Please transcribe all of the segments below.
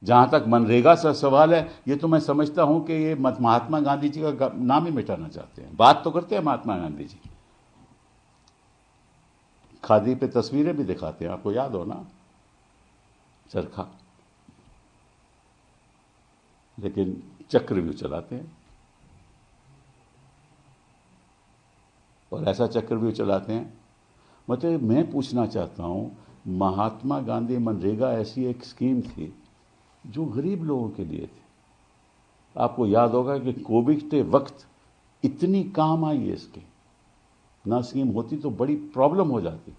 जहां तक मनरेगा का सवाल है, ये तो मैं समझता हूं कि ये महात्मा गांधी जी का नाम ही मिटाना चाहते हैं। बात तो करते हैं महात्मा गांधी जी, खादी पे तस्वीरें भी दिखाते हैं, आपको याद हो ना, चरखा, लेकिन चक्रव्यूह चलाते हैं। और ऐसा चक्रव्यूह चलाते हैं, मतलब मैं पूछना चाहता हूं, महात्मा गांधी मनरेगा ऐसी एक स्कीम थी जो गरीब लोगों के लिए थी। आपको याद होगा कि कोविड के वक्त इतनी काम आई है इसकी, ना स्कीम होती तो बड़ी प्रॉब्लम हो जाती।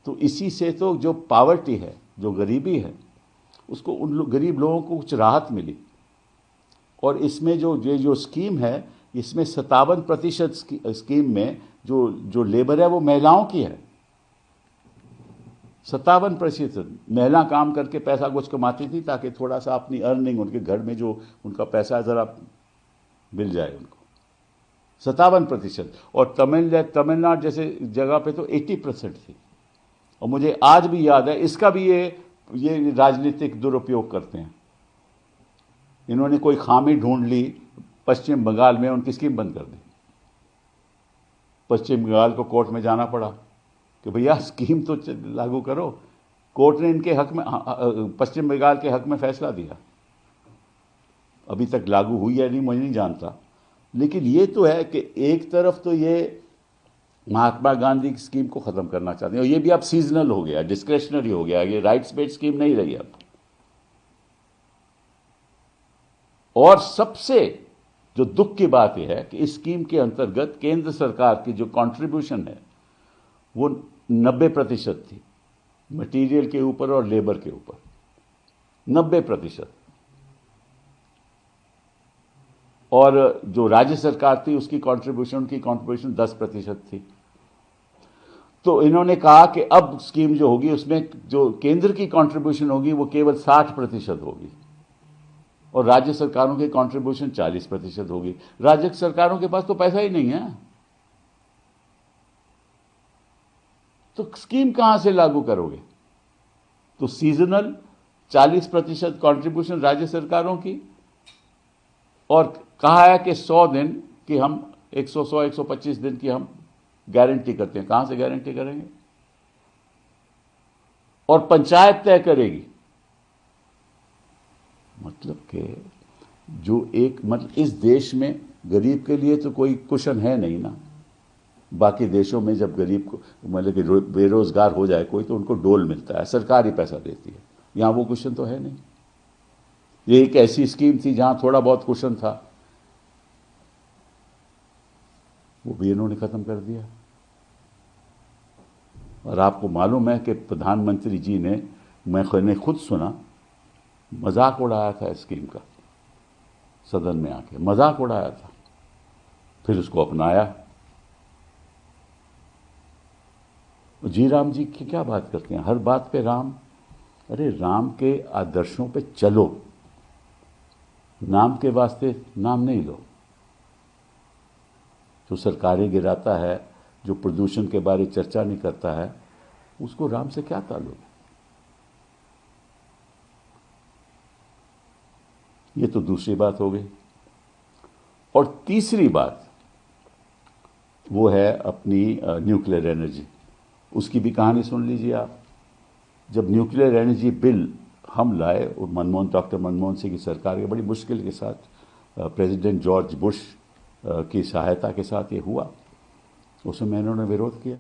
तो इसी से तो जो पावर्टी है, जो गरीबी है, उसको गरीब लोगों को कुछ राहत मिली। और इसमें जो स्कीम है, इसमें 57% स्कीम में जो लेबर है वो महिलाओं की है। 57% महिला काम करके पैसा कुछ कमाती थी ताकि थोड़ा सा अपनी अर्निंग, उनके घर में जो उनका पैसा ज़रा मिल जाए उनको। 57%। और तमिलनाडु जैसे जगह पे तो 80% थी। और मुझे आज भी याद है, इसका भी ये राजनीतिक दुरुपयोग करते हैं। इन्होंने कोई खामी ढूंढ ली पश्चिम बंगाल में, उनकी स्कीम बंद कर दी। पश्चिम बंगाल को कोर्ट में जाना पड़ा कि भैया स्कीम तो लागू करो। कोर्ट ने इनके हक में, पश्चिम बंगाल के हक में फैसला दिया। अभी तक लागू हुई है नहीं, मुझे नहीं जानता। लेकिन ये तो है कि एक तरफ तो ये महात्मा गांधी की स्कीम को खत्म करना चाहते हैं, और ये भी अब सीजनल हो गया, डिस्क्रेशनरी हो गया, ये राइट्स बेस्ड स्कीम नहीं रही अब। और सबसे जो दुख की बात यह है कि इस स्कीम के अंतर्गत केंद्र सरकार की जो कंट्रीब्यूशन है वो 90% थी, मटेरियल के ऊपर और लेबर के ऊपर 90%। और जो राज्य सरकार थी उसकी कंट्रीब्यूशन 10% थी। तो इन्होंने कहा कि अब स्कीम जो होगी उसमें जो केंद्र की कंट्रीब्यूशन होगी वो केवल 60% होगी और राज्य सरकारों की कंट्रीब्यूशन 40% होगी। राज्य सरकारों के पास तो पैसा ही नहीं है, तो स्कीम कहां से लागू करोगे? तो सीजनल 40% कंट्रीब्यूशन राज्य सरकारों की, और कहा है कि 100 दिन की हम 125 दिन की हम गारंटी करते हैं। कहां से गारंटी करेंगे? और पंचायत तय करेगी। मतलब कि जो मतलब इस देश में गरीब के लिए तो कोई कुशन है नहीं ना। बाकी देशों में जब गरीब को मतलब कि बेरोजगार हो जाए कोई, तो उनको डोल मिलता है, सरकार ही पैसा देती है। यहां वो कुशन तो है नहीं। ये एक ऐसी स्कीम थी जहां थोड़ा बहुत कुशन था, वो भी इन्होंने खत्म कर दिया। और आपको मालूम है कि प्रधानमंत्री जी ने, मैंने खुद सुना, मजाक उड़ाया था इस स्कीम का, सदन में आके मजाक उड़ाया था, फिर उसको अपनाया। जी राम जी की क्या बात करते हैं, हर बात पे राम। अरे राम के आदर्शों पे चलो, नाम के वास्ते नाम नहीं लो। जो सरकारें गिराता है, जो प्रदूषण के बारे चर्चा नहीं करता है, उसको राम से क्या ताल्लुक? ये तो दूसरी बात हो गई। और तीसरी बात वो है अपनी न्यूक्लियर एनर्जी। उसकी भी कहानी सुन लीजिए आप। जब न्यूक्लियर एनर्जी बिल हम लाए, और डॉक्टर मनमोहन सिंह की सरकार के बड़ी मुश्किल के साथ, प्रेसिडेंट जॉर्ज बुश की सहायता के साथ ये हुआ, उस समय इन्होंने विरोध किया।